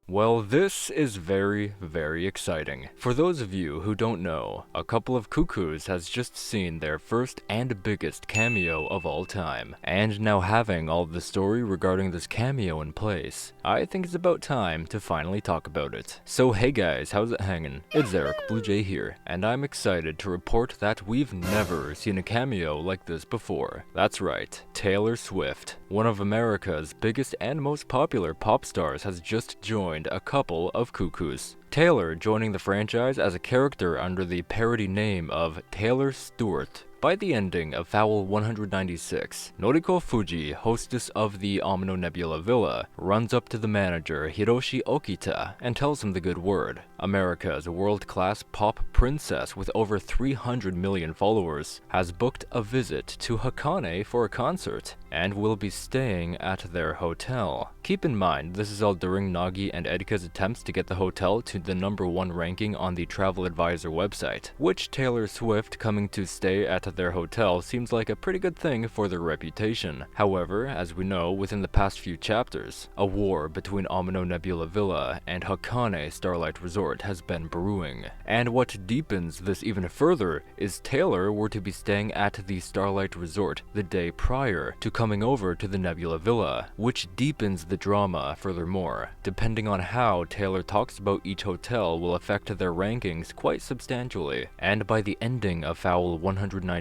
Well, this is very, very exciting. For those of you who don't know, a couple of Cuckoos has just seen their first and biggest cameo of all time. And now having all the story regarding this cameo in place, I think it's about time to finally talk about it. So hey guys, how's it hanging? It's Eric Blue Jay here, and I'm excited to report that we've never seen a cameo like this before. That's right, Taylor Swift, one of America's biggest and most popular pop stars, has just joined a couple of Cuckoos. Taylor joining the franchise as a character under the parody name of Taylor Stewart. By the ending of Foul 196, Noriko Fuji, hostess of the Amino Nebula Villa, runs up to the manager Hiroshi Okita and tells him the good word. America's world-class pop princess with over 300 million followers has booked a visit to Hakane for a concert and will be staying at their hotel. Keep in mind, this is all during Nagi and Edika's attempts to get the hotel to the #1 ranking on the Travel Advisor website, which Taylor Swift coming to stay at their hotel seems like a pretty good thing for their reputation. However, as we know within the past few chapters, a war between Amino Nebula Villa and Hakane Starlight Resort has been brewing. And what deepens this even further is Taylor were to be staying at the Starlight Resort the day prior to coming over to the Nebula Villa, which deepens the drama furthermore. Depending on how Taylor talks about each hotel will affect their rankings quite substantially. And by the ending of Foul 197,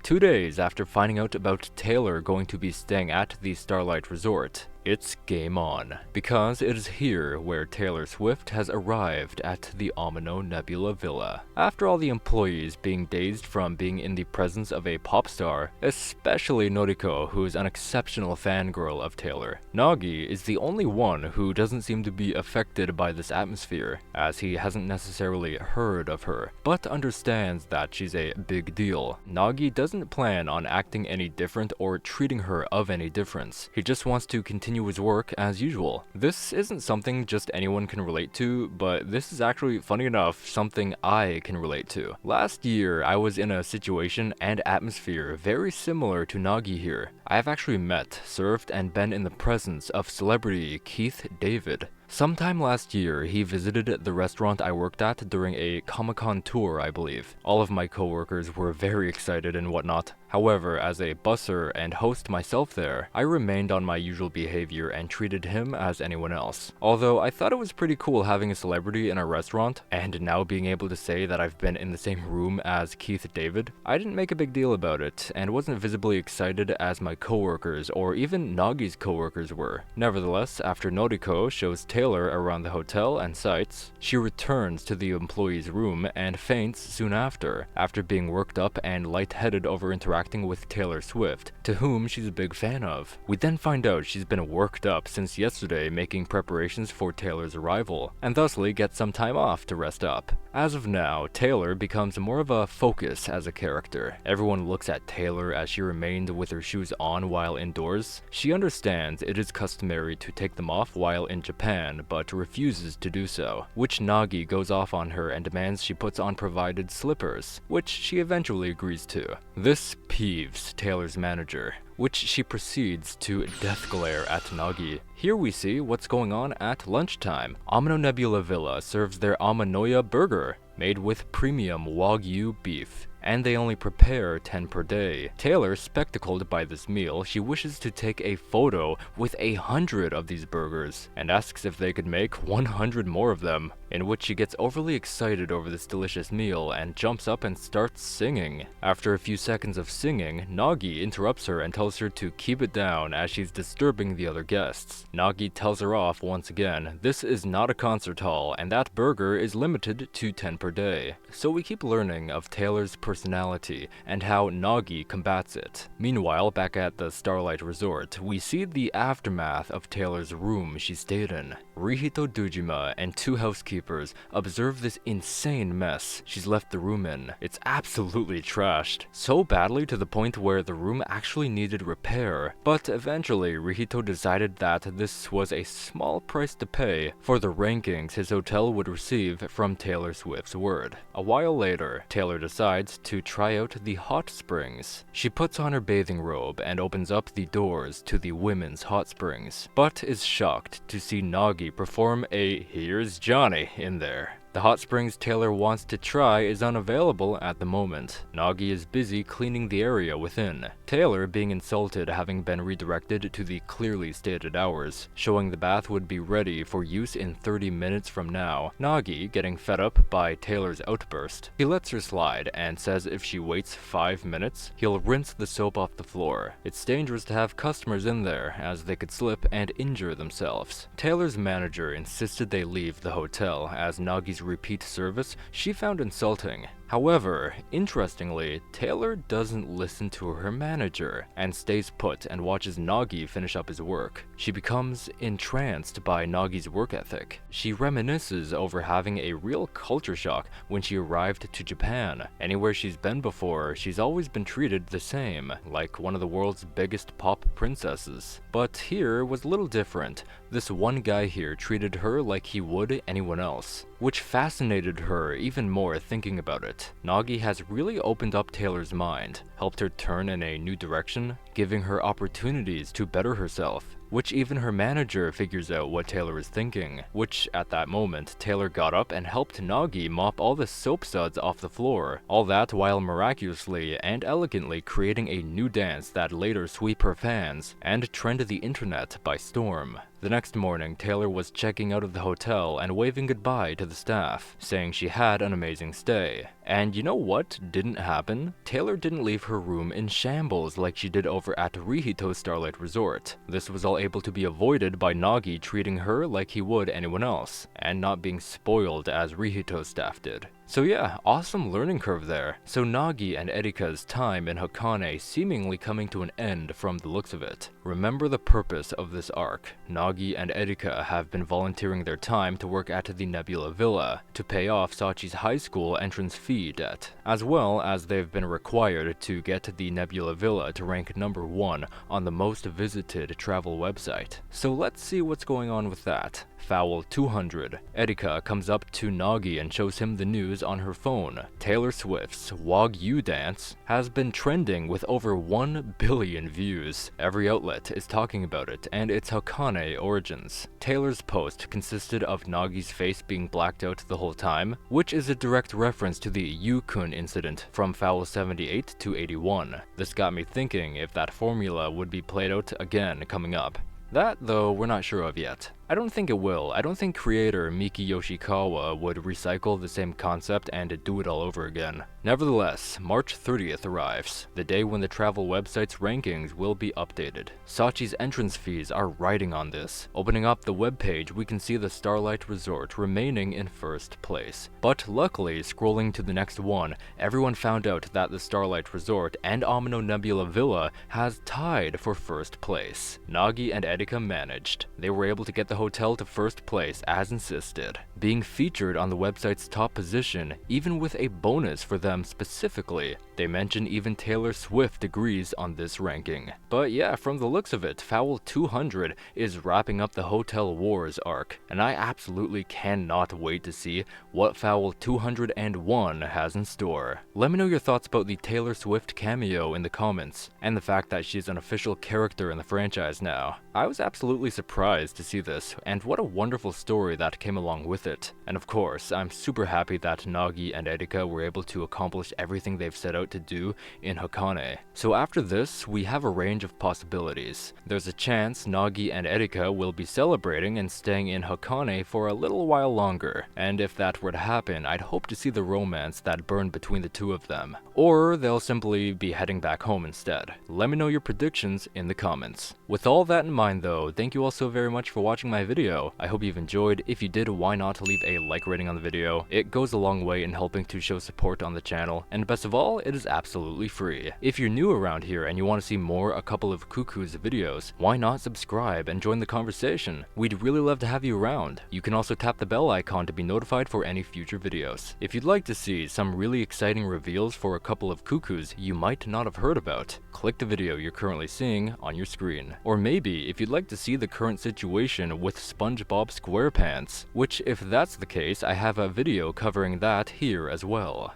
2 days after finding out about Taylor going to be staying at the Starlight Resort, it's game on, because it is here where Taylor Swift has arrived at the Amino Nebula Villa. After all the employees being dazed from being in the presence of a pop star, especially Noriko, who is an exceptional fangirl of Taylor, Nagi is the only one who doesn't seem to be affected by this atmosphere, as he hasn't necessarily heard of her, but understands that she's a big deal. Nagi doesn't plan on acting any different or treating her of any difference. He just wants to continue his work as usual. This isn't something just anyone can relate to, but this is actually, funny enough, something I can relate to. Last year, I was in a situation and atmosphere very similar to Nagi here. I have actually met, served, and been in the presence of celebrity Keith David. Sometime last year, he visited the restaurant I worked at during a Comic-Con tour, I believe. All of my coworkers were very excited and whatnot. However, as a busser and host myself there, I remained on my usual behavior and treated him as anyone else. Although I thought it was pretty cool having a celebrity in a restaurant, and now being able to say that I've been in the same room as Keith David, I didn't make a big deal about it, and wasn't visibly excited as my coworkers or even Nagi's coworkers were. Nevertheless, after Noriko shows Taylor around the hotel and sights, she returns to the employee's room and faints soon after being worked up and lightheaded over interacting with Taylor Swift, to whom she's a big fan of. We then find out she's been worked up since yesterday making preparations for Taylor's arrival, and thusly gets some time off to rest up. As of now, Taylor becomes more of a focus as a character. Everyone looks at Taylor as she remained with her shoes on while indoors. She understands it is customary to take them off while in Japan, but refuses to do so, which Nagi goes off on her and demands she puts on provided slippers, which she eventually agrees to. This peeves Taylor's manager, which she proceeds to death glare at Nagi. Here we see what's going on at lunchtime. Amino Nebula Villa serves their Amanoya burger, made with premium Wagyu beef, and they only prepare 10 per day. Taylor, spectacled by this meal, she wishes to take a photo with 100 of these burgers, and asks if they could make 100 more of them, in which she gets overly excited over this delicious meal and jumps up and starts singing. After a few seconds of singing, Nagi interrupts her and tells her to keep it down as she's disturbing the other guests. Nagi tells her off once again. This is not a concert hall, and that burger is limited to 10 per day. So we keep learning of Taylor's personality and how Nagi combats it. Meanwhile, back at the Starlight Resort, we see the aftermath of Taylor's room she stayed in. Rihito Dujima and 2 housekeepers observe this insane mess she's left the room in. It's absolutely trashed, so badly to the point where the room actually needed repair. But eventually, Rihito decided that this was a small price to pay for the rankings his hotel would receive from Taylor Swift's word. A while later, Taylor decides to try out the hot springs. She puts on her bathing robe and opens up the doors to the women's hot springs, but is shocked to see Nagi perform a "Here's Johnny" in there. The hot springs Taylor wants to try is unavailable at the moment. Nagi is busy cleaning the area within. Taylor being insulted having been redirected to the clearly stated hours, showing the bath would be ready for use in 30 minutes from now. Nagi getting fed up by Taylor's outburst. He lets her slide and says if she waits 5 minutes, he'll rinse the soap off the floor. It's dangerous to have customers in there as they could slip and injure themselves. Taylor's manager insisted they leave the hotel as Nagi's repeat service she found insulting. However, interestingly, Taylor doesn't listen to her manager and stays put and watches Nagi finish up his work. She becomes entranced by Nagi's work ethic. She reminisces over having a real culture shock when she arrived to Japan. Anywhere she's been before, she's always been treated the same, like one of the world's biggest pop princesses. But here was a little different. This one guy here treated her like he would anyone else, which fascinated her even more thinking about it. Nagi has really opened up Taylor's mind, helped her turn in a new direction, giving her opportunities to better herself, which even her manager figures out what Taylor is thinking, which at that moment Taylor got up and helped Nagi mop all the soap suds off the floor, all that while miraculously and elegantly creating a new dance that later sweep her fans and trended the internet by storm. The next morning, Taylor was checking out of the hotel and waving goodbye to the staff, saying she had an amazing stay. And you know what didn't happen? Taylor didn't leave her room in shambles like she did over at Rihito Starlight Resort. This was all able to be avoided by Nagi treating her like he would anyone else, and not being spoiled as Rihito staff did. So yeah, awesome learning curve there. So Nagi and Erika's time in Hakane seemingly coming to an end from the looks of it. Remember the purpose of this arc. Nagi and Erika have been volunteering their time to work at the Nebula Villa to pay off Sachi's high school entrance fee debt, as well as they've been required to get the Nebula Villa to rank #1 on the most visited travel website. So let's see what's going on with that. Foul 200. Erika comes up to Nagi and shows him the news on her phone. Taylor Swift's Wagyu dance has been trending with over 1 billion views. Every outlet is talking about it and its Hakane origins. Taylor's post consisted of Nagi's face being blacked out the whole time, which is a direct reference to the Yu-kun incident from Foul 78 to 81. This got me thinking if that formula would be played out again coming up. That, though, we're not sure of yet. I don't think it will. I don't think creator Miki Yoshikawa would recycle the same concept and do it all over again. Nevertheless, March 30th arrives, the day when the travel website's rankings will be updated. Sachi's entrance fees are riding on this. Opening up the webpage, we can see the Starlight Resort remaining in first place. But luckily, scrolling to the next one, everyone found out that the Starlight Resort and Amino Nebula Villa has tied for first place. Nagi and Erika managed. They were able to get the hotel to first place as insisted, being featured on the website's top position, even with a bonus for them specifically. They mention even Taylor Swift agrees on this ranking. But yeah, from the looks of it, Foul 200 is wrapping up the Hotel Wars arc, and I absolutely cannot wait to see what Foul 201 has in store. Let me know your thoughts about the Taylor Swift cameo in the comments, and the fact that she's an official character in the franchise now. I was absolutely surprised to see this, and what a wonderful story that came along with it. And of course, I'm super happy that Nagi and Erika were able to accomplish everything they've set out to do in Hakane. So after this, we have a range of possibilities. There's a chance Nagi and Erika will be celebrating and staying in Hakane for a little while longer, and if that were to happen, I'd hope to see the romance that burned between the two of them. Or they'll simply be heading back home instead. Let me know your predictions in the comments. With all that in mind though, thank you all so very much for watching my video. I hope you've enjoyed. If you did, why not leave a like rating on the video? It goes a long way in helping to show support on the channel, and best of all, it is absolutely free. If you're new around here and you want to see more a couple of Cuckoos videos, why not subscribe and join the conversation? We'd really love to have you around. You can also tap the bell icon to be notified for any future videos. If you'd like to see some really exciting reveals for a couple of Cuckoos you might not have heard about, click the video you're currently seeing on your screen. Or maybe if you'd like to see the current situation with SpongeBob SquarePants, which if that's the case, I have a video covering that here as well.